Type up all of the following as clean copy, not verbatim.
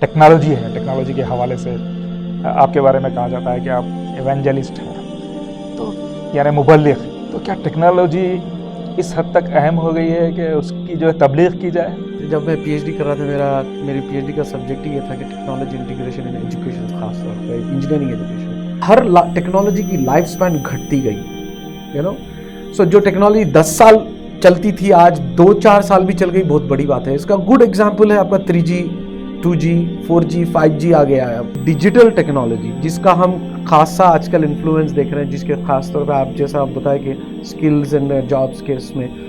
Technology है, technology के हवाले से आपके बारे में कहा जाता है कि आप इवेंजलिस्ट हैं, तो यानी मुबल्लिग। तो क्या टेक्नोलॉजी इस हद तक अहम हो गई है कि उसकी जो है तबलीग की जाए? जब मैं पीएचडी कर रहा था मेरी पीएचडी का सब्जेक्ट ही ये था कि टेक्नोलॉजी इंटीग्रेशन इन एजुकेशन, खास तौर पे इंजीनियरिंग एजुकेशन। हर टेक्नोलॉजी की लाइफ स्पैन घटती गई, यू नो। सो जो टेक्नोलॉजी 10 साल चलती थी आज 2-4 साल भी चल गई, बहुत बड़ी बात है। इसका गुड एग्जाम्पल है आपका 3G, 2G, 4G, 5G आ गया है। डिजिटल टेक्नोलॉजी जिसका हम खासा आजकल इन्फ्लुएंस देख रहे हैं, जिसके खास तौर पे आप जैसा आप बताए कि स्किल्स एंड जॉब्स के इसमें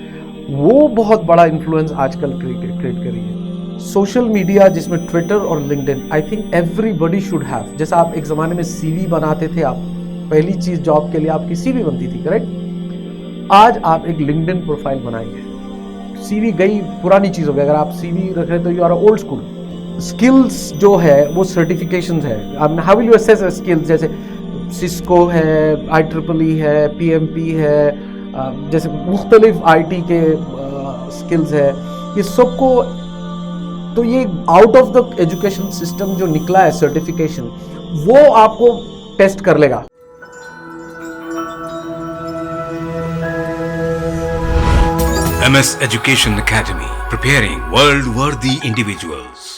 वो बहुत बड़ा इन्फ्लुएंस आजकल क्रिएट करी है। सोशल मीडिया जिसमें ट्विटर और LinkedIn, I think everybody should have. जैसा आप एक ज़माने में सीवी बनाते थे, आप पहली चीज़ जॉब के लिए आपकी सीवी बनती थी, करेक्ट? आज आप एक लिंक्डइन प्रोफाइल बनाएंगे, सीवी गई पुरानी चीज़ हो गई। अगर आप सीवी रख रहे तो you are old school. Skills जो है वो सर्टिफिकेशंस है। How will you assess skills? जैसे सिस्को है, IEEE है, PMP है, जैसे मुख्तलिफ IT के स्किल्स है, ये सबको। तो ये out of the education system जो निकला है सर्टिफिकेशन, वो आपको टेस्ट कर लेगा। MS Education Academy, preparing world-worthy individuals.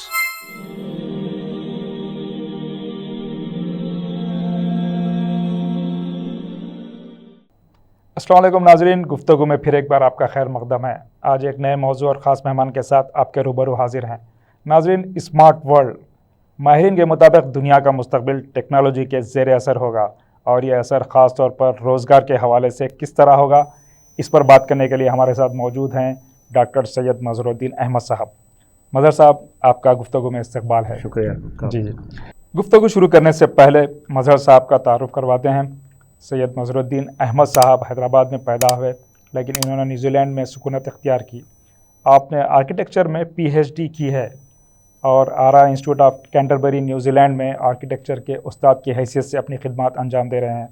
अस्सलाम वालेकुम नाज़रीन, गुफ्तगू में फिर एक बार आपका खैर मकदम है। आज एक नए मौजू और ख़ास मेहमान के साथ आपके रूबरू हाजिर हैं। नाज़रीन, स्मार्ट वर्ल्ड, माहिरीन के मुताबिक दुनिया का मुस्तकबिल टेक्नोलॉजी के ज़ेर असर होगा, और ये असर ख़ास तौर पर रोज़गार के हवाले से किस तरह होगा, इस पर बात करने के लिए हमारे साथ मौजूद हैं डॉक्टर सैयद मज़हरुद्दीन अहमद साहब। मज़हर साहब, आपका गुफ्तगू में इस्तकबाल है। शुक्रिया जी। गुफ्तगू शुरू करने से पहले मज़हर साहब का तारुफ़ करवाते हैं। सैयद मज़हरुद्दीन अहमद साहब हैदराबाद में पैदा हुए, लेकिन इन्होंने न्यूजीलैंड में सुकूनत इख्तियार की। आपने आर्किटेक्चर में PhD की है और आरा इंस्टीट्यूट ऑफ कैंटरबरी न्यूजीलैंड में आर्किटेक्चर के उस्ताद की हैसियत से अपनी खिदमत अंजाम दे रहे हैं।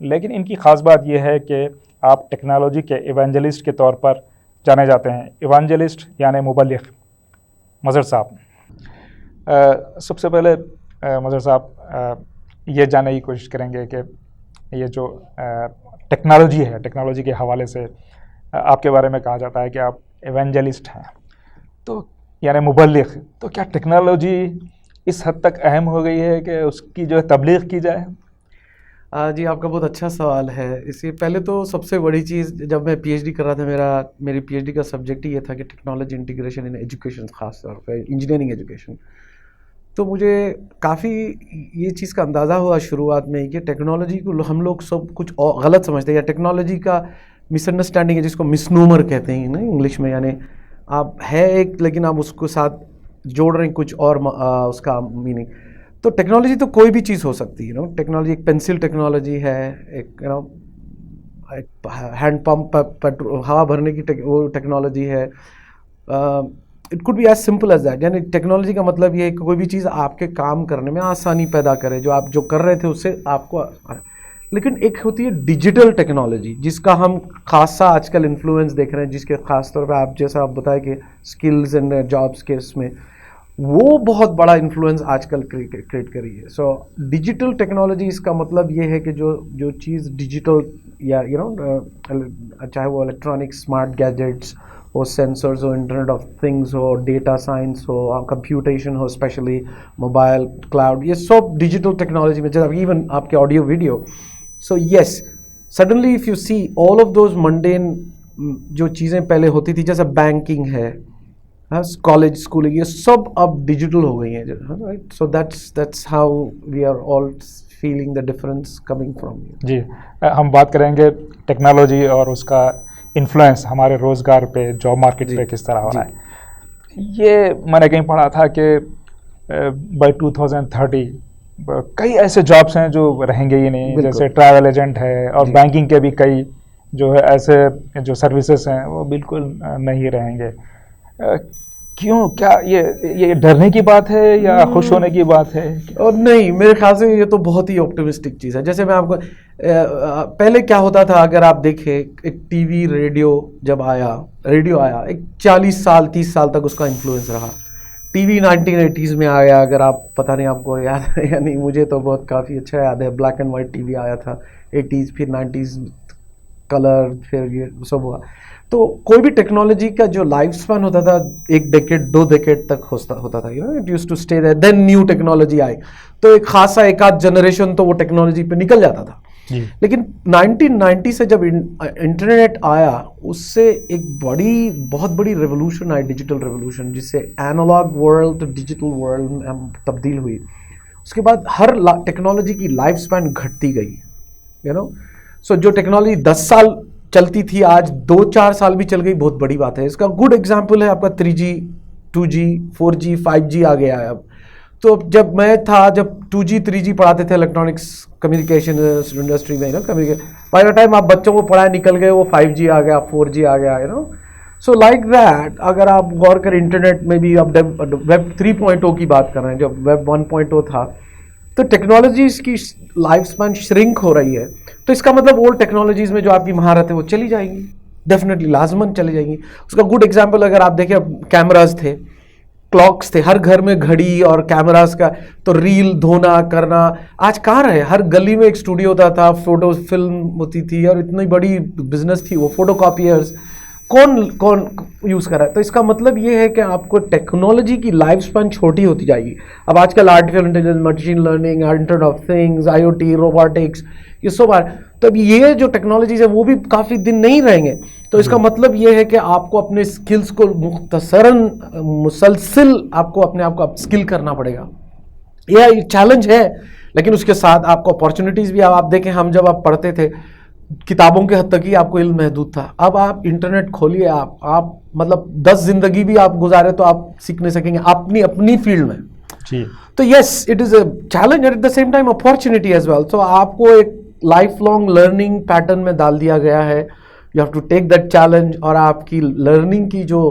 लेकिन इनकी ख़ास बात यह है कि आप टेक्नोलॉजी के इवेंजलिस्ट के तौर पर जाने जाते हैं। इवेंजलिस्ट यानी मुबल्लिग। मज़हर साहब, सबसे पहले मज़हर साहब ये जानने की कोशिश करेंगे कि ये जो टेक्नोलॉजी है, टेक्नोलॉजी के हवाले से आपके बारे में कहा जाता है कि आप इवेंजलिस्ट हैं, तो यानी मुबल्लिग। तो क्या टेक्नोलॉजी इस हद तक अहम हो गई है कि उसकी जो है तबलीग की जाए? जी, आपका बहुत अच्छा सवाल है। इससे पहले तो सबसे बड़ी चीज़, जब मैं PhD कर रहा था, मेरी PhD का सब्जेक्ट ही ये था कि टेक्नोलॉजी इंटीग्रेशन इन एजुकेशन, खास तौर पे इंजीनियरिंग एजुकेशन। तो मुझे काफ़ी ये चीज़ का अंदाज़ा हुआ शुरुआत में कि टेक्नोलॉजी को हम लोग सब कुछ और गलत समझते हैं, या टेक्नोलॉजी का मिसअंडरस्टैंडिंग है, जिसको मिसनूमर कहते हैं ना इंग्लिश में। यानी आप है एक, लेकिन आप उसको साथ जोड़ रहे हैं कुछ और उसका मीनिंग। तो टेक्नोलॉजी तो कोई भी चीज़ हो सकती है, टेक्नोलॉजी एक पेंसिल टेक्नोलॉजी है, एक एक हैंड पंप पेट्रोल हवा भरने की वो टेक्नोलॉजी है। It could be as simple as that. यानी टेक्नोलॉजी का मतलब ये है कि कोई भी चीज़ आपके काम करने में आसानी पैदा करे, जो आप जो कर रहे थे उससे आपको। लेकिन एक होती है डिजिटल टेक्नोलॉजी, जिसका हम खासा आजकल इन्फ्लुएंस देख रहे हैं, जिसके खास तौर पे आप जैसा आप बताए कि स्किल्स एंड जॉब्स के इसमें वो बहुत बड़ा इन्फ्लुएंस आजकल क्रिएट करी है। सो डिजिटल टेक्नोलॉजी, इसका मतलब ये है कि जो चीज़ डिजिटल, या चाहे वो इलेक्ट्रॉनिक स्मार्ट गैजेट्स हो, सेंसर्स हो, इंटरनेट ऑफ थिंग्स हो, डेटा साइंस हो, कंप्यूटेशन हो, स्पेशली मोबाइल, क्लाउड, ये सब डिजिटल टेक्नोलॉजी में, जैसे इवन आपके audio video. So yes, suddenly if you see all of those mundane जो चीज़ें पहले होती थी, जैसे बैंकिंग है, कॉलेज, स्कूल, ये सब अब डिजिटल हो गई हैं, right? So that's how we are all feeling the difference coming from. जी, हम बात करेंगे टेक्नोलॉजी और उसका इन्फ्लुएंस हमारे रोज़गार पे, जॉब मार्केट पे किस तरह हो रहा है। ये मैंने कहीं पढ़ा था कि बाय 2030 कई ऐसे जॉब्स हैं जो रहेंगे ही नहीं, जैसे ट्रैवल एजेंट है, और बैंकिंग के भी कई जो है ऐसे जो सर्विसेज हैं वो बिल्कुल नहीं रहेंगे। क्यों? क्या ये डरने की बात है या खुश होने की बात है? और नहीं, मेरे ख्याल से ये तो बहुत ही ऑप्टिमिस्टिक चीज़ है। जैसे मैं आपको पहले क्या होता था, अगर आप देखें, एक टीवी रेडियो जब आया, एक 40 साल 30 साल तक उसका इन्फ्लुएंस रहा। टीवी 1980s में आया, अगर आप पता नहीं आपको याद है या नहीं, मुझे तो बहुत काफ़ी अच्छा याद है। ब्लैक एंड वाइट टीवी आया था 80s, फिर 90s कलर, फिर ये सब हुआ। तो कोई भी टेक्नोलॉजी का जो लाइफ स्पैन होता था 1 डेकेड 2 डेकेड तक होता था, it used to stay there, then new technology आई, तो एक खासा एक आध जनरेशन तो वो टेक्नोलॉजी पे निकल जाता था। लेकिन 1990 से जब इंटरनेट आया, उससे एक बहुत बड़ी रेवोल्यूशन आई, डिजिटल रेवोल्यूशन, जिससे analog world to digital world में तब्दील हुई। उसके बाद हर टेक्नोलॉजी की लाइफ स्पैन घटती गई, सो जो टेक्नोलॉजी 10 साल चलती थी, आज 2-4 साल भी चल गई, बहुत बड़ी बात है। इसका गुड एग्जाम्पल है आपका 3G 2G 4G 5G आ गया है अब। तो जब मैं था, जब 2G 3G पढ़ाते थे इलेक्ट्रॉनिक्स कम्युनिकेशन इंडस्ट्री में, बाय द टाइम आप बच्चों को पढ़ाए निकल गए, वो 5G आ गया, 4G आ गया, सो लाइक दैट। अगर आप गौर करें, इंटरनेट में भी अब वेब 3.0 की बात कर रहे हैं, जब वेब 1.0 था, तो टेक्नोलॉजीज की लाइफ स्पैन श्रिंक हो रही है। तो इसका मतलब ओल्ड टेक्नोलॉजीज में जो आपकी महारत है वो चली जाएंगी, डेफिनेटली लाजमन चली जाएंगी। उसका गुड एग्जांपल अगर आप देखें, कैमरास थे, क्लॉक्स थे, हर घर में घड़ी और कैमरास का, तो रील धोना करना आज कहाँ रहे। हर गली में एक स्टूडियो होता था, फोटो फिल्म होती थी, और इतनी बड़ी बिजनेस थी वो, फोटो कॉपियर्स कौन यूज़ कर रहा है। तो इसका मतलब ये है कि आपको टेक्नोलॉजी की लाइफ स्पैन छोटी होती जाएगी। अब आजकल artificial intelligence, machine learning, internet of things, IoT, robotics, ये सब आ रहा है। तो अब ये जो टेक्नोलॉजीज है वो भी काफ़ी दिन नहीं रहेंगे। तो इसका मतलब ये है कि आपको अपने स्किल्स को मुसलसिल आपको अपने आप को अपस्किल करना पड़ेगा। यह चैलेंज है, लेकिन उसके साथ आपको अपॉर्चुनिटीज़ भी। आप देखें, हम जब आप पढ़ते थे, किताबों के हद तक ही आपको इल्म महदूद था। अब आप इंटरनेट खोलिए, आप मतलब 10 जिंदगी भी आप गुजारे तो आप सीख नहीं सकेंगे अपनी फील्ड में जी। तो yes, it is a challenge at the same time opportunity as well. तो आपको एक लाइफ लॉन्ग लर्निंग पैटर्न में डाल दिया गया है। You have to take that challenge, और आपकी लर्निंग की जो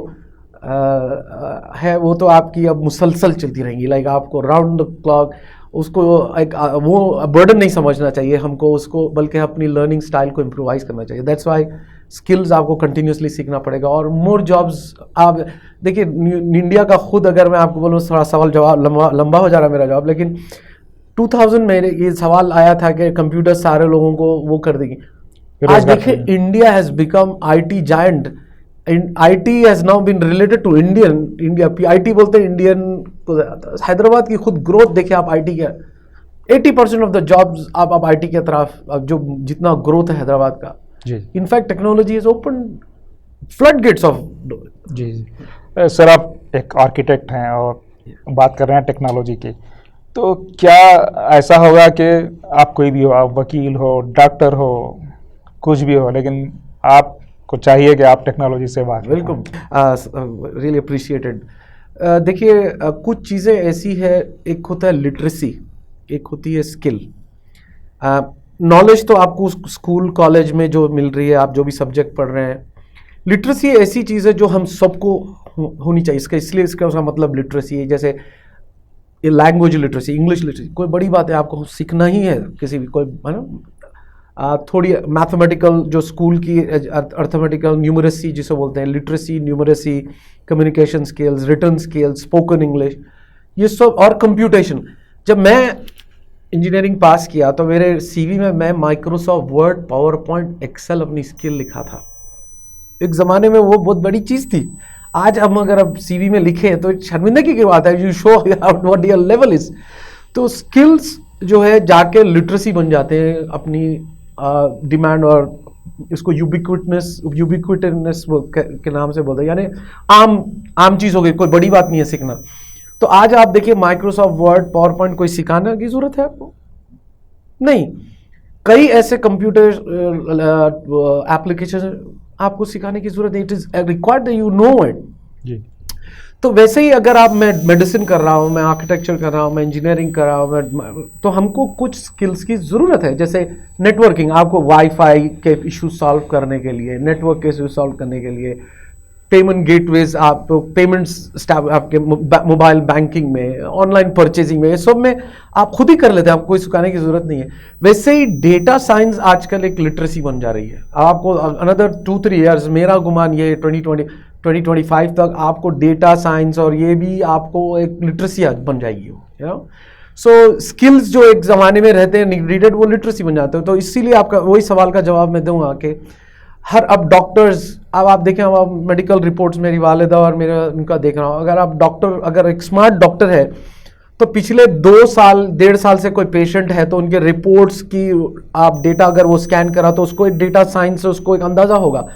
है वो तो आपकी अब मुसलसल चलती रहेंगी, लाइक आपको राउंड द क्लॉक उसको एक वो बर्डन नहीं समझना चाहिए हमको उसको, बल्कि अपनी लर्निंग स्टाइल को इम्प्रोवाइज करना चाहिए। दैट्स वाई स्किल्स आपको कंटिन्यूसली सीखना पड़ेगा, और मोर जॉब्स। आप देखिए, इंडिया का खुद अगर मैं आपको बोलूँ, थोड़ा सवाल जवाब लंबा हो जा रहा है मेरा जवाब, लेकिन 2000 में ये सवाल आया था कि कंप्यूटर सारे लोगों को वो कर देगी। आज देखिए, India has become IT giant. IT has now been related to India. IT बोलते हैं इंडियन। हैदराबाद की खुद ग्रोथ देखिए आप, IT का 80% ऑफ द जॉब्स आप IT के तरफ, जो जितना ग्रोथ है हैदराबाद का जी। In fact technology is open flood gates of जी। सर, आप एक आर्किटेक्ट हैं और बात कर रहे हैं टेक्नोलॉजी की, तो क्या ऐसा होगा कि आप कोई भी हो, आप वकील हो, डॉक्टर हो, कुछ भी हो, लेकिन आपको चाहिए कि आप टेक्नोलॉजी से बात करें? बिल्कुल, रियली अप्रिशिएटेड। देखिए, कुछ चीज़ें ऐसी है, एक होता है लिटरेसी, एक होती है स्किल। नॉलेज तो आपको स्कूल कॉलेज में जो मिल रही है, आप जो भी सब्जेक्ट पढ़ रहे हैं। लिटरेसी ऐसी चीज़ है जो हम सबको होनी चाहिए। इसलिए इसका उसका मतलब लिटरेसी है, जैसे लैंग्वेज लिटरेसी, इंग्लिश लिटरेसी कोई बड़ी बात है, आपको सीखना ही है किसी भी, कोई है ना। थोड़ी मैथमेटिकल जो स्कूल की अर्थमेटिकल न्यूमरेसी जिसे बोलते हैं, literacy, numeracy, communication skills, written skills, spoken English, ये सब, और कंप्यूटेशन। जब मैं इंजीनियरिंग पास किया तो मेरे CV में मैं Microsoft Word, PowerPoint, Excel अपनी स्किल लिखा था। एक ज़माने में वो बहुत बड़ी चीज़ थी। आज हम अगर अब CV में लिखें तो शर्मिंदगी की बात है, you show what your level is. तो स्किल्स जो है जाके लिटरेसी बन जाते हैं अपनी डिमांड, और इसको यूबिक्विटनेस के नाम से बोलते हैं, यानी आम चीज़ हो गई, कोई बड़ी बात नहीं है सीखना। तो आज आप देखिए, माइक्रोसॉफ्ट वर्ड, पावर पॉइंट कोई सिखाने की ज़रूरत है आपको नहीं। कई ऐसे कंप्यूटर एप्लीकेशन आपको सिखाने की ज़रूरत नहीं, it is required that you know it जी। तो वैसे ही अगर आप, मैं मेडिसिन कर रहा हूँ, मैं आर्किटेक्चर कर रहा हूँ, मैं इंजीनियरिंग कर रहा हूँ, तो हमको कुछ स्किल्स की ज़रूरत है। जैसे नेटवर्किंग, आपको वाईफाई के इशू सॉल्व करने के लिए, नेटवर्क के इशू सॉल्व करने के लिए, पेमेंट गेटवेज, आप पेमेंट्स आपके मोबाइल बैंकिंग में, ऑनलाइन परचेजिंग में, ये सब में आप खुद ही कर लेते हैं, आपको कोई सिखाने की ज़रूरत नहीं है। वैसे ही डेटा साइंस आजकल एक लिटरेसी बन जा रही है। आपको अनदर 2-3 ईयर्स, मेरा गुमान ये 2020 2025 तक आपको डेटा साइंस और ये भी आपको एक लिटरेसी बन जाएगी, यू नो। सो स्किल्स जो एक ज़माने में रहते हैं नीडेड, वो लिटरेसी बन जाते हैं। तो इसीलिए आपका वही सवाल का जवाब मैं दूंगा कि हर अब डॉक्टर्स, अब आप देखें, अब मेडिकल रिपोर्ट्स मेरी वालिदा और मेरा उनका देख रहा हूँ, अगर आप डॉक्टर, अगर एक स्मार्ट डॉक्टर है तो पिछले 2 साल 1.5 साल से कोई पेशेंट है तो उनके रिपोर्ट्स की आप डेटा अगर वो स्कैन करा तो उसको एक डेटा साइंस से उसको एक अंदाज़ा होगा।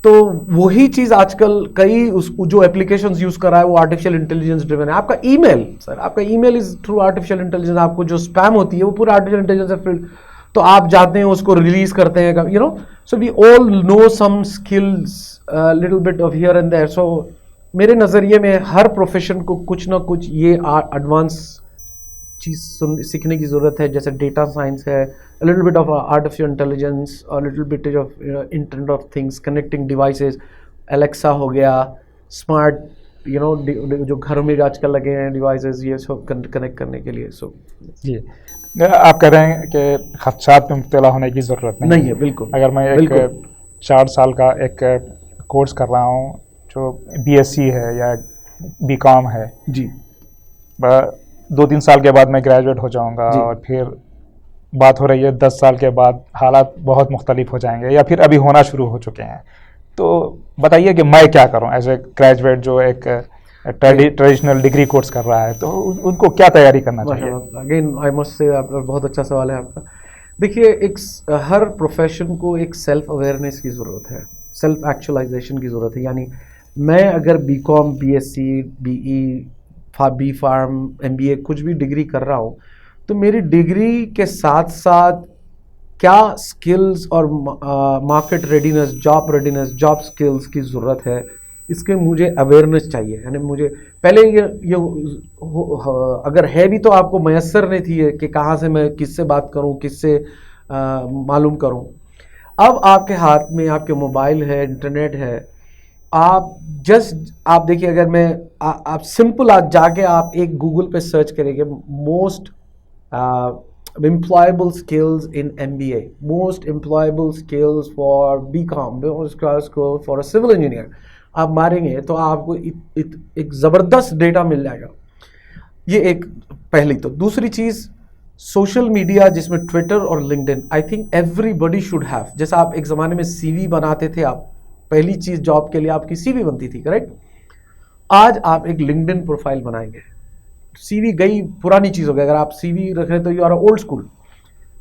तो वही चीज़ आजकल कई जो एप्लीकेशंस यूज़ कर रहा है वो आर्टिफिशियल इंटेलिजेंस ड्रिवन है। आपका ईमेल, सर आपका email is through artificial intelligence, आपको जो स्पैम होती है वो पूरा आर्टिफिशियल इंटेलिजेंस से फिल्ड, तो आप जाते हैं उसको रिलीज करते हैं, you know. So we all know some skills little bit of here and there. So मेरे नज़रिए में हर प्रोफेशन को कुछ ना कुछ ये एडवांस चीज़ सीखने की ज़रूरत है, जैसे डेटा साइंस है, a little bit of artificial intelligence, a little bit of internet of things, connecting devices, Alexa हो गया, smart, you know, जो घर में आजकल लगे हैं डिवाइसेस, ये सब कनेक्ट करने के लिए। सो जी, आप कह रहे हैं कि खदशात में मुब्तला होने की ज़रूरत नहीं है। बिल्कुल। अगर मैं एक 4 साल का एक कोर्स कर रहा हूँ जो BSc है या BCom है जी, 2-3 साल के बाद मैं ग्रेजुएट हो जाऊँगा और फिर बात हो रही है 10 साल के बाद हालात बहुत मुख्तलिफ हो जाएंगे या फिर अभी होना शुरू हो चुके हैं। तो बताइए कि मैं क्या करूं एज ए ग्रेजुएट जो एक ट्रेडिशनल डिग्री कोर्स कर रहा है, तो उनको क्या तैयारी करना चाहिए? अगेन आई मस्ट से आपका बहुत अच्छा सवाल है आपका। देखिए, एक हर प्रोफेशन को एक सेल्फ अवेयरनेस की ज़रूरत है, सेल्फ एक्चुअलाइजेशन की ज़रूरत है। यानी मैं अगर BCom, BSc, BE, B Pharm, MBA कुछ भी डिग्री कर रहा हूँ, तो मेरी डिग्री के साथ साथ क्या स्किल्स और market readiness, job readiness, job skills की ज़रूरत है, इसके मुझे अवेयरनेस चाहिए। यानी मुझे पहले ये अगर है भी तो आपको मैसर नहीं थी कि कहाँ से मैं किससे बात करूँ, किससे मालूम करूँ। अब आपके हाथ में आपके मोबाइल है, इंटरनेट है, आप देखिए, अगर मैं आप सिंपल आज जाके आप एक गूगल पे सर्च करेंगे most employable skills in MBA, most employable skills for BCom, for a civil engineer, आप मारेंगे तो आपको एक ज़बरदस्त डेटा मिल जाएगा। ये एक पहली। तो दूसरी चीज़, सोशल मीडिया जिसमें ट्विटर और LinkedIn, I think everybody should have. जैसा आप एक ज़माने में CV बनाते थे, आप पहली चीज़ जॉब के लिए आपकी CV बनती थी, करेक्ट? आज आप एक लिंक्डइन प्रोफाइल बनाएंगे। CV गई, पुरानी चीज़ हो गई। अगर आप CV रख रहे तो यू आर ओल्ड स्कूल।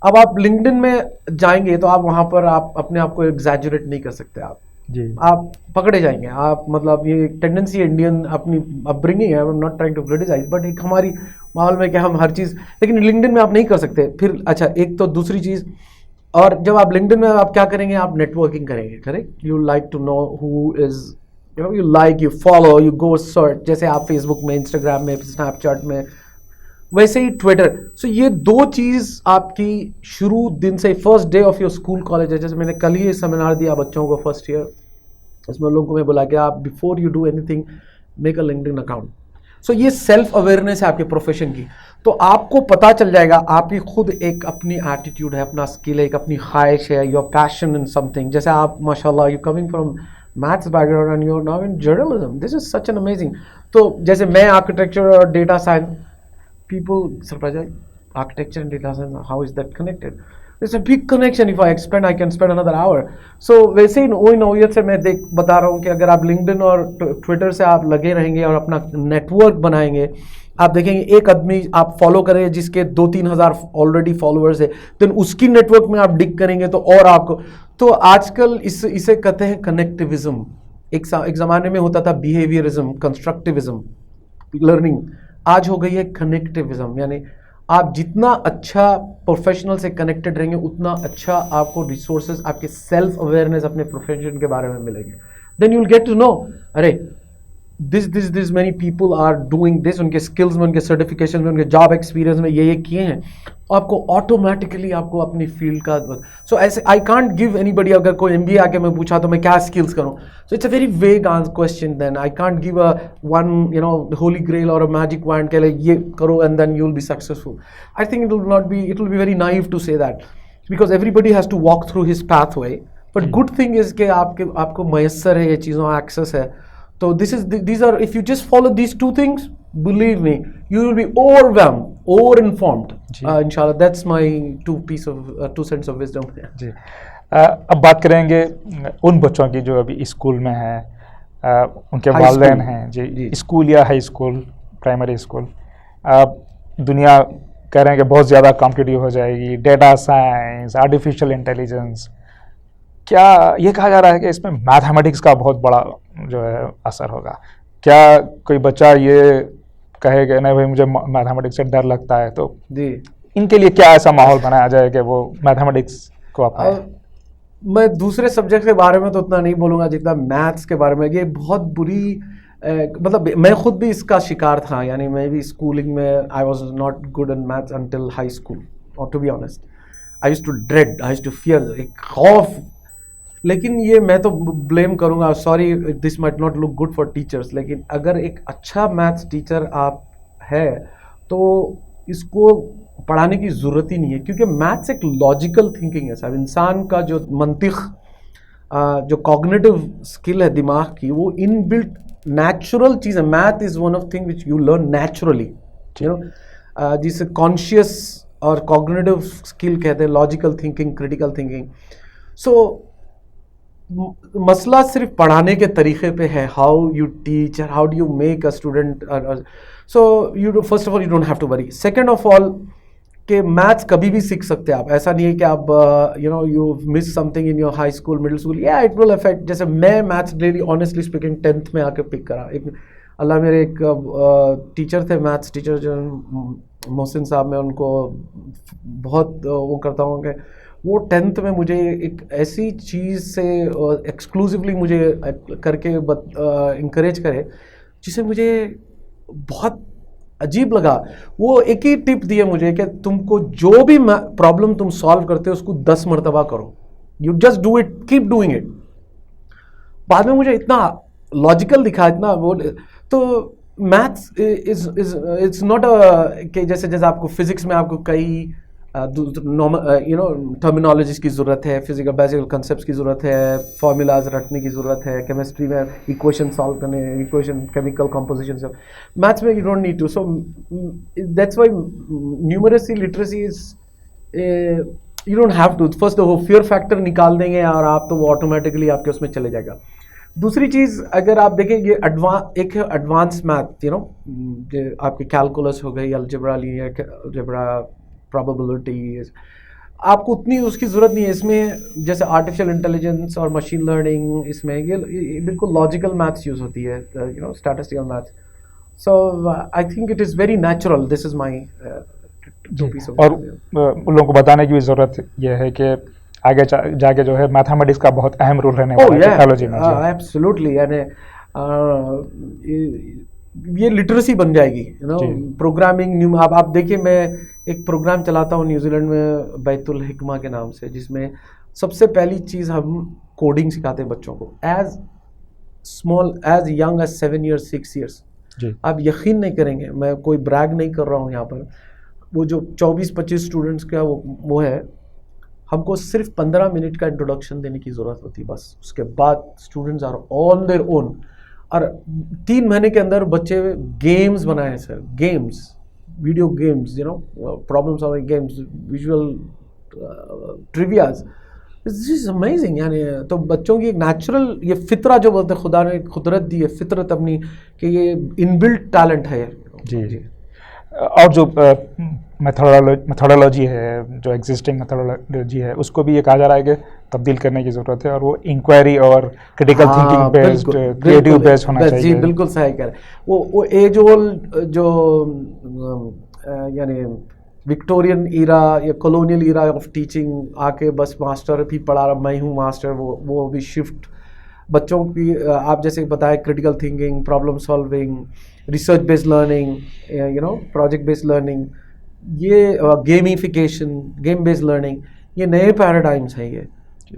अब आप लिंक्डइन में जाएंगे तो आप वहाँ पर आप अपने आप को एग्जैजुरेट नहीं कर सकते, आप पकड़े जाएंगे। आप मतलब ये टेंडेंसी है इंडियन अपनी अपब्रिंगिंग है, I am not trying to criticise, but एक हमारी माहौल में कि हम हर चीज़, लेकिन लिंक्डइन में आप नहीं कर सकते। फिर अच्छा, एक तो दूसरी चीज़, और जब आप लिंक्डइन में आप क्या करेंगे, आप नेटवर्किंग करेंगे, correct? You like to know who is, you like, you follow, you go search, जैसे आप फेसबुक में, इंस्टाग्राम में, स्नैपचैट में, वैसे ही ट्विटर। सो ये 2 चीज़ आपकी शुरू दिन से, first day of your school college है। जैसे मैंने कल ही सेमिनार दिया बच्चों को फर्स्ट ईयर, इसमें लोगों को मैं बोला कि आप before you do anything make a LinkedIn account. So ये सेल्फ अवेयरनेस है आपके प्रोफेशन की। तो आपको पता चल जाएगा, आपकी खुद एक अपनी एटीट्यूड है, अपना स्किल है, एक अपनी ख्वाहिश है, योर पैशन इन समथिंग। जैसे आप माशाल्लाह you coming from maths background and you are now in journalism, this is such an amazing. तो जैसे मैं आर्किटेक्चर और data science, people surprise, architecture and data science, how is that connected? It's a big connection. If I expand, I can spend another hour. So वैसे ही नोयत से मैं बता रहा हूँ कि अगर आप लिंक्डइन और ट्विटर से आप लगे रहेंगे और अपना नेटवर्क बनाएंगे, आप देखेंगे एक आदमी आप फॉलो करेंगे जिसके 2-3 हज़ार ऑलरेडी फॉलोअर्स है, तो उसकी नेटवर्क में आप डिग करेंगे तो और आपको, तो आजकल इसे कहते हैं कनेक्टिविज्म। एक ज़माने में होता था बिहेवियरिज्म, कंस्ट्रक्टिविज्म, लर्निंग, आज हो गई है कनेक्टिविज्म। यानी आप जितना अच्छा प्रोफेशनल से कनेक्टेड रहेंगे उतना अच्छा आपको रिसोर्सेज, आपके सेल्फ अवेयरनेस अपने प्रोफेशन के बारे में मिलेंगे। Then you will get to know, अरे this many people are doing this, उनके स्किल्स में, उनके सर्टिफिकेशन में, उनके जॉब एक्सपीरियंस में ये किए हैं, आपको ऑटोमेटिकली आपको अपनी फील्ड का। सो ऐसे आई कांट गिव एनीबडी, अगर कोई MBA आके मैं पूछा तो मैं क्या स्किल्स करूं, so it's a very vague question. Then I can't give a one holy grail और अ मैजिक वैंड के लिए ये करो and then you will be successful. I think it will be very naive to say that, because everybody has to walk through his pathway. But good thing is कि आपको मैसर है ये चीज़ों access है. तो these are, if you just follow these two things, believe me, you will be overwhelmed, over-informed. Inshallah, that's my two cents of wisdom. जी. अब बात करेंगे उन बच्चों की जो अभी स्कूल में हैं, उनके वालिदैन हैं जी, स्कूल या हाई स्कूल, प्राइमरी स्कूल. दुनिया कह रहे हैं कि बहुत ज़्यादा कॉम्पिटिटिव हो जाएगी, डेटा साइंस, आर्टिफिशियल इंटेलिजेंस. क्या ये कहा जा रहा है कि इसमें मैथमेटिक्स का बहुत बड़ा जो है असर होगा? क्या कोई बच्चा ये कहेगा नहीं भाई मुझे मैथमेटिक्स से डर लगता है, तो जी इनके लिए क्या ऐसा माहौल बनाया जाए कि वो मैथमेटिक्स को अपनाएं? मैं दूसरे सब्जेक्ट के बारे में तो उतना नहीं बोलूँगा जितना मैथ्स के बारे में. ये बहुत बुरी मतलब मैं खुद भी इसका शिकार था. यानी मैं भी स्कूलिंग में I was not good in maths until high school. और to be honest I used to dread, I used to fear, एक खौफ. लेकिन ये मैं तो ब्लेम करूँगा, sorry this might not look good for teachers, लेकिन अगर एक अच्छा मैथ्स टीचर आप है तो इसको पढ़ाने की ज़रूरत ही नहीं है. क्योंकि मैथ्स एक लॉजिकल थिंकिंग है साहब. इंसान का जो मंतिक, जो कॉग्निटिव स्किल है दिमाग की, वो इनबिल्ट नेचुरल चीज़ है. Math is one of thing which you learn naturally, you know, जिसे कॉन्शियस और कॉग्निटिव स्किल कहते हैं, logical thinking, critical thinking. So मसला सिर्फ पढ़ाने के तरीके पे है. How you teach, how do you make a student. So you first of all you don't have to worry. Second of all कि मैथ्स कभी भी सीख सकते हैं आप. ऐसा नहीं है कि आप you know you miss something in your high school, middle school. या इट विल अफेक्ट. जैसे मैं maths daily honestly speaking 10th में आके पिक करा. एक अल्लाह मेरे एक टीचर थे, मैथ्स टीचर जो मोहसिन साहब, मैं उनको बहुत वो करता हूँ कि वो 10th में मुझे एक ऐसी चीज़ से एक्सक्लूसिवली मुझे करके इंकरेज करे जिसे मुझे बहुत अजीब लगा. वो एक ही टिप दिए मुझे कि तुमको जो भी प्रॉब्लम तुम सॉल्व करते हो उसको 10 मरतबा करो. You just do it, keep doing it. बाद में मुझे इतना लॉजिकल दिखा, इतना वो. तो मैथ्स इज नॉट कि जैसे आपको फिजिक्स में आपको कई यू नो टर्मिनोलॉजीज की ज़रूरत है, फिजिकल बेसिक कंसेप्ट की ज़रूरत है, फार्मूलाज रटने की ज़रूरत है, केमिस्ट्री में इक्वेशन सॉल्व करने, इक्वेशन केमिकल कंपोजिशन से. मैथ्स में you don't need to. So that's why numeracy literacy is you don't have to. First वो फियर फैक्टर निकाल देंगे और आप तो वो ऑटोमेटिकली आपके उसमें चले जाएगा. दूसरी चीज़ अगर आप देखें ये एक है एडवांस मैथ, यू नो, आपकी कैलकुलस हो गई, अलजेब्रा लीनियर अलजेब्रा, प्रोबेबिलिटी, आपको उतनी उसकी ज़रूरत नहीं है. इसमें जैसे आर्टिफिशियल इंटेलिजेंस और मशीन लर्निंग, इसमें ये बिल्कुल लॉजिकल मैथ्स यूज़ होती है, you know, statistical maths. So I think it is very natural. This is my piece of. और उन लोगों को बताने की भी ज़रूरत यह है कि आगे जाके जो है मैथमेटिक्स का बहुत अहम रोल रहने वाला है टेक्नोलॉजी में. एब्सोल्युटली. यानी ये लिटरेसी बन जाएगी, यू नो, प्रोग्रामिंग. आप देखिए, मैं एक प्रोग्राम चलाता हूँ न्यूजीलैंड में बैतुल हिकमा के नाम से, जिसमें सबसे पहली चीज़ हम कोडिंग सिखाते हैं बच्चों को as small as young as 7 years 6 years. आप यकीन नहीं करेंगे, मैं कोई ब्रैग नहीं कर रहा हूँ यहाँ पर. वो जो 24-25 स्टूडेंट्स का वो है, हमको सिर्फ 15 मिनट का इंट्रोडक्शन देने की ज़रूरत होती है बस. उसके बाद students are on their own. और 3 महीने के अंदर बच्चे गेम्स बनाए हैं sir. Games, video games, you know, problem solving games, visual trivias. This is amazing. यानी तो बच्चों की एक नेचुरल ये फितरा जो बोलते हैं, खुदा ने कुदरत दी है फितरत अपनी, कि ये इनबिल्ट टैलेंट है. जी. और जो मेथोडोलॉजी है, जो एग्जिस्टिंग मेथोडोलॉजी है, उसको भी ये कहा जा रहा है कि तब्दील करने की ज़रूरत है, और वो इंक्वायरी और critical thinking based, creative based होना चाहिए. जी बिल्कुल सही कह रहे हैं. वो एज ओल्ड जो यानी विक्टोरियन ईरा या कॉलोनियल ईरा ऑफ टीचिंग आके बस मास्टर भी पढ़ा रहा, मैं हूँ मास्टर, वो भी शिफ्ट बच्चों की. आप जैसे बताएं, critical thinking, problem solving, research based learning, you know, project based learning, ये गेमिफिकेशन, गेम बेस्ड लर्निंग, ये नए पैराडाइम्स हैं. ये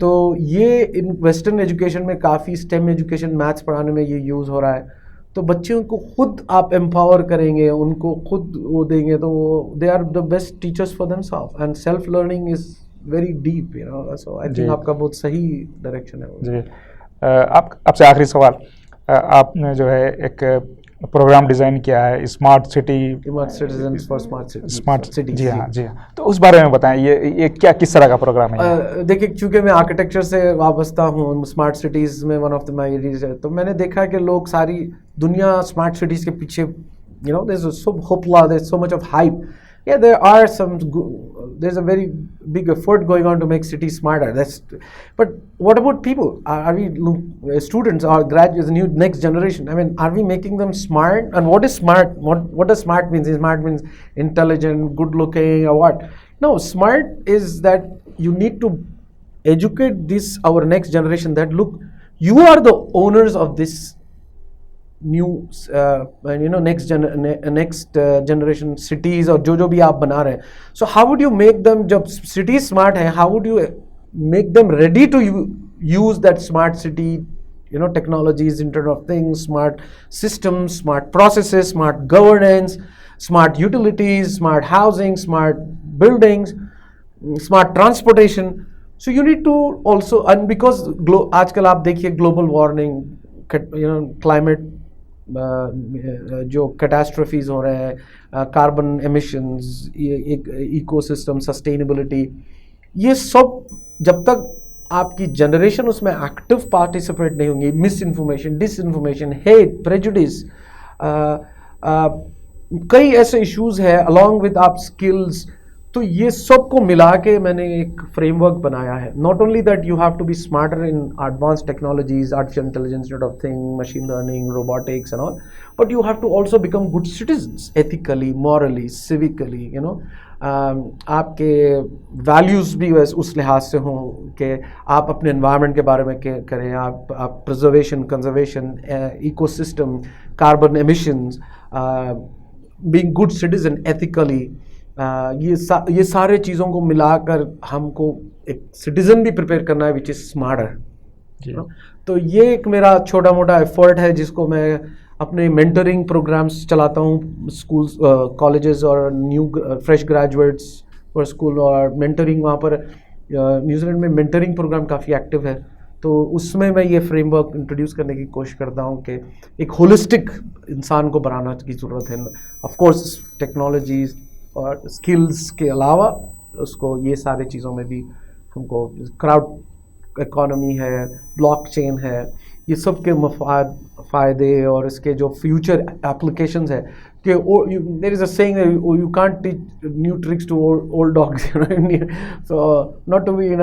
तो ये इन वेस्टर्न एजुकेशन में काफ़ी स्टेम एजुकेशन, मैथ्स पढ़ाने में ये यूज़ हो रहा है. तो बच्चों को खुद आप एम्पावर करेंगे, उनको खुद वो देंगे, तो they are the best teachers for themselves. And self learning is very deep, you know, so I think आपका बहुत सही डायरेक्शन है वो। जी, आप आपसे आखिरी सवाल, आपने जो है एक प्रोग्राम डिज़ाइन किया है smart city, smart citizen for smart city. जी हाँ, जी हाँ, तो उस बारे में बताएं, ये क्या, किस तरह का प्रोग्राम है? देखिए, क्योंकि मैं आर्किटेक्चर से वाबस्ता हूँ, स्मार्ट सिटीज़ में one of the my areas है, तो मैंने देखा कि लोग सारी दुनिया स्मार्ट सिटीज़ के पीछे, you know, there's so hoopla, there's so much of hype. Yeah, there are there's a very big effort going on to make cities smarter. But what about people? Are we students or graduates, new next generation? I mean, are we making them smart? And what is smart? What does smart mean? Smart means intelligent, good looking, or what? No, smart is that you need to educate our next generation that look, you are the owners of this new next generation cities और जो भी आप बना रहे हैं. So how would you make them, जब cities smart है, how would you make them ready to use that smart city, technologies, Internet of Things, smart systems, smart processes, smart governance, smart utilities, smart housing, smart buildings, smart transportation. So you need to also, and because आजकल आप देखिए global warming, climate, जो कैटास्ट्रोफीज हो रहे हैं, carbon emissions, ecosystem sustainability, ये सब जब तक आपकी जनरेशन उसमें एक्टिव पार्टिसिपेट नहीं होंगी, misinformation, disinformation, hate, prejudice, कई ऐसे इश्यूज है अलॉन्ग विद आप स्किल्स, तो ये सब को मिला के मैंने एक फ्रेमवर्क बनाया है. Not only that you have to be smarter in advance technologies, artificial intelligence, internet of thing, machine learning, robotics and all, but you have to also become good citizens, ethically, morally, civically, आपके values भी उस लिहाज से हों कि आप अपने environment के बारे में करें, आप preservation, conservation, ecosystem, carbon emissions, being good citizen ethically, ये सारे चीज़ों को मिलाकर हमको एक सिटीज़न भी प्रिपेयर करना है विच इज़ स्मार्टर. तो ये एक मेरा छोटा मोटा एफर्ट है जिसको मैं अपने मेंटरिंग प्रोग्राम्स चलाता हूँ स्कूल्स, कॉलेजेस और न्यू फ्रेश ग्रेजुएट्स और स्कूल, और मेंटरिंग वहाँ पर न्यूजीलैंड में मेंटरिंग प्रोग्राम काफ़ी एक्टिव है, तो उसमें मैं ये फ्रेमवर्क इंट्रोड्यूस करने की कोशिश करता हूँ कि एक होलिस्टिक इंसान को बनाना की ज़रूरत है. ऑफ कोर्स टेक्नोलॉजीज़ और स्किल्स के अलावा उसको ये सारे चीज़ों में भी हमको, क्राउड इकोनॉमी है, ब्लॉकचेन है, ये सब के फ़ायदे और इसके जो फ्यूचर एप्लीकेशंस है कि there is a saying you can't teach new tricks to old dogs, so not to be in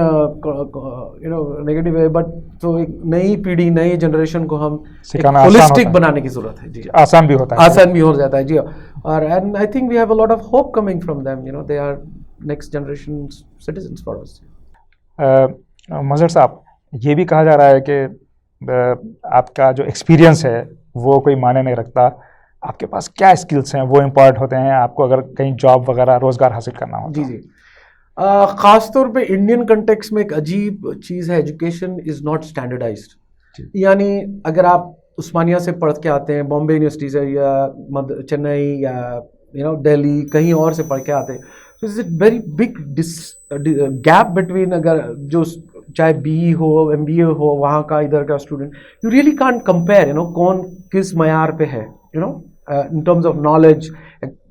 negative way, but तो एक नई पीढ़ी, नई जनरेशन को हम होलिस्टिक बनाने की ज़रूरत है. जी, आसान भी होता है, आसान भी हो जाता है जी. और and I think we have a lot of hope coming from them, they are next generation citizens for us. Mazhar साहब, ये भी कहा जा रहा है कि आपका जो एक्सपीरियंस है वो कोई मायने नहीं रखता, आपके पास क्या स्किल्स हैं वो इम्पॉर्टेंट होते हैं आपको अगर कहीं जॉब वगैरह रोज़गार हासिल करना हो. जी जी, ख़ास तौर पे इंडियन कंटेक्स्ट में एक अजीब चीज़ है, एजुकेशन इज़ नॉट स्टैंडर्डाइज्ड. यानी अगर आप उस्मानिया से पढ़ के आते हैं, बॉम्बे यूनिवर्सिटी से या चेन्नई या दिल्ली कहीं और से पढ़ के आते हैं, तो is it very big gap between, अगर जो चाहे BE हो, MBA हो, वहाँ का इधर का student, you really can't compare, कौन किस मयार पे है, in terms of knowledge,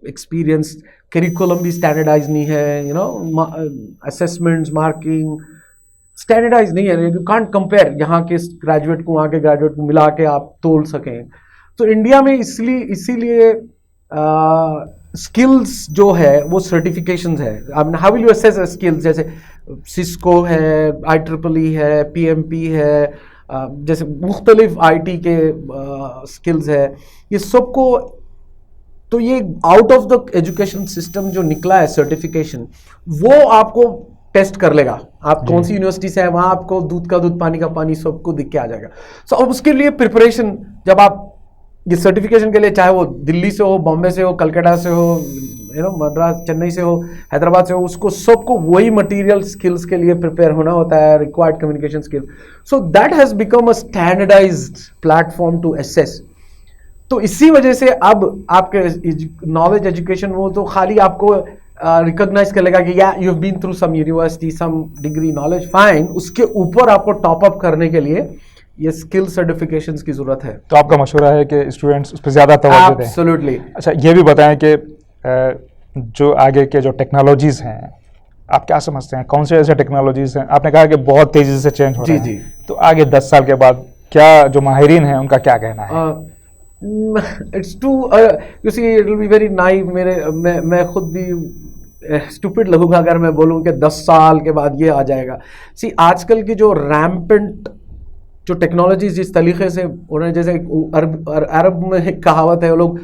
experience. Curriculum भी स्टैंडर्डाइज नहीं है, असेसमेंट्स, मार्किंग स्टैंडर्डाइज नहीं है. यू कांट कंपेयर यहाँ के ग्रेजुएट को वहाँ के ग्रेजुएट को मिला के आप तोल सकें. तो इंडिया में इसीलिए स्किल्स जो है वो सर्टिफिकेशंस है. How will you assess skills, जैसे सिस्को है, IEEE है, PMP है, जैसे मुख्तलिफ IT के स्किल्स है, ये सबको, तो ये out of the education system जो निकला है सर्टिफिकेशन, वो आपको टेस्ट कर लेगा आप कौन सी यूनिवर्सिटी से है, वहाँ आपको दूध का दूध, पानी का पानी, सबको दिख के आ जाएगा. सो अब उसके लिए प्रिपरेशन, जब आप ये सर्टिफिकेशन के लिए, चाहे वो दिल्ली से हो, बॉम्बे से हो, कलकत्ता से हो, मद्रास, चेन्नई से हो, हैदराबाद से हो, उसको सबको वही मटेरियल स्किल्स के लिए प्रिपेयर होना होता है, required communication skills. So that has become a standardised platform to assess. तो इसी वजह से अब आपके नॉलेज एजुकेशन, वो तो खाली आपको रिकॉग्नाइज कर लेगा कि या you have been through some university, some degree, knowledge, fine, उसके ऊपर आपको टॉप अप करने के लिए ये स्किल सर्टिफिकेशंस की जरूरत है। तो आपका मशवरा है कि स्टूडेंट्स उस पर ज़्यादा तवज्जो दें। एब्सोल्युटली। अच्छा, ये भी बताएं कि जो आगे के जो टेक्नोलॉजीज़ हैं, आप क्या समझते हैं, कौन से ऐसे टेक्नोलॉजीज़ हैं? आपने कहा कि बहुत तेज़ी से चेंज हो रहे हैं, जी। तो आगे 10 साल के बाद क्या जो माहिरीन हैं उनका क्या कहना है? It's to you see it will be very naive. मैं खुद भी स्टूपिड लगूंगा अगर मैं बोलूं कि 10 साल के बाद ये आ जाएगा। सी आजकल की जो रैम्पेंट जो टेक्नोलॉजी जिस तरीके से उन्होंने, जैसे अरब में एक कहावत है, वो लोग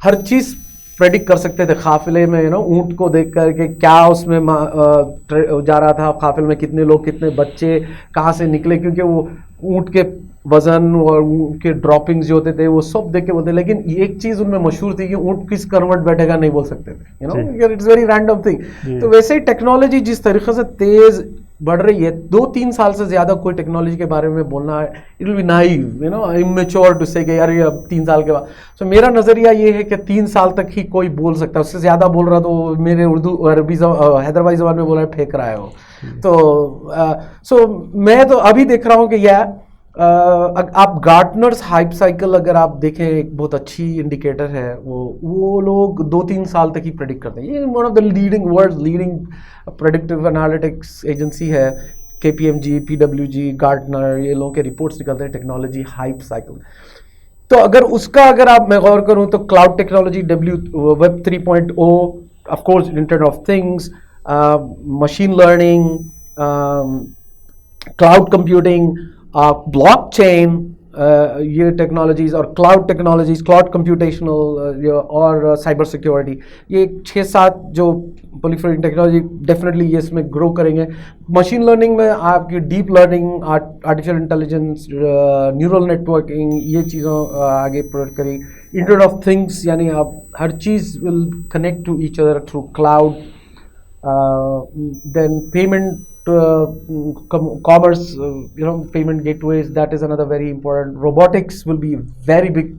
हर चीज़ प्रेडिक्ट कर सकते थे काफिले में, ऊँट को देख कर के क्या उसमें जा रहा था, काफिले में कितने लोग, कितने बच्चे कहाँ से निकले, क्योंकि वो ऊँट के वजन और उनके ड्रॉपिंग्स जो होते थे वो सब देख के बोलते। लेकिन एक चीज़ उनमें मशहूर थी कि ऊँट किस करवट बैठेगा नहीं बोल सकते थे, इट्स वेरी रैंडम थिंग। तो वैसे ही टेक्नोलॉजी जिस तरीके से तेज़ बढ़ रही है, 2-3 साल से ज़्यादा कोई टेक्नोलॉजी के बारे में बोलना, it will be naive, immature to say कि यार ये अब 3 साल के बाद। सो मेरा नज़रिया ये है कि 3 साल तक ही कोई बोल सकता है, उससे ज़्यादा बोल रहा तो मेरे उर्दू अरबी हैदराबादी ज़बान में बोल रहा है, फेंक रहा है वो। तो मैं तो अभी देख रहा हूँ कि आप गार्टनर्स हाइप साइकिल अगर आप देखें, एक बहुत अच्छी इंडिकेटर है, वो लोग 2-3 साल तक ही प्रेडिक्ट करते हैं। ये one of the world leading predictive analytics agency है, KPMG, PwC, गार्टनर, ये लोगों के रिपोर्ट्स निकलते हैं टेक्नोलॉजी हाइप साइकिल। तो अगर आप मैं गौर करूं तो cloud technology, web 3.0, of course internet of things, machine learning, cloud computing, blockchain, ये टेक्नोलॉजीज़ और क्लाउड टेक्नोलॉजीज़, क्लाउड कंप्यूटेशनल और साइबर सिक्योरिटी, ये 6-7 जो प्रोलिफरेटिंग टेक्नोलॉजी डेफिनेटली ये इसमें ग्रो करेंगे। मशीन लर्निंग में आपकी deep learning, artificial intelligence, neural networking, ये चीज़ों आगे प्रोवाइड करेगी। इंटरनेट ऑफ थिंग्स, यानी आप हर चीज़ will connect to each other through cloud. Then payment, commerce, payment gateways, that is another very important. Robotics will be a very big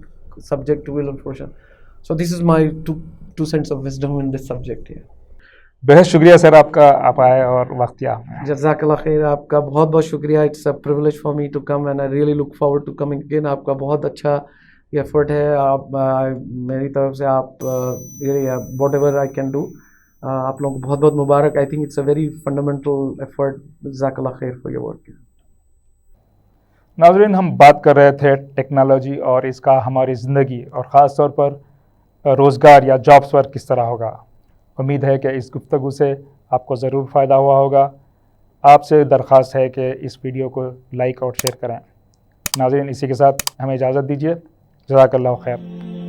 subject to Will and Fortune. So this is my two cents of wisdom in this subject here. बेहद शुक्रिया sir आपका, आप आए और वक्त दिया। जज़ाकल्लाह खैर, आपका बहुत बहुत शुक्रिया। It's a privilege for me to come and I really look forward to coming again. आपका बहुत अच्छा ये एफर्ट है, आप मेरी तरफ से आप whatever I can do, आप लोगों को बहुत बहुत मुबारक। I think it's a very fundamental effort. जज़ाकल्लाह खैर फॉर योर वर्क। नाज़रीन, हम बात कर रहे थे टेक्नोलॉजी और इसका हमारी ज़िंदगी और ख़ास तौर पर रोज़गार या जॉब्स पर किस तरह होगा। उम्मीद है कि इस गुफ्तगू से आपको ज़रूर फ़ायदा हुआ होगा। आपसे दरख्वास्त है कि इस वीडियो को लाइक और शेयर करें। नाज़रीन, इसी के साथ हमें इजाज़त दीजिए। जज़ाकल्लाह खैर।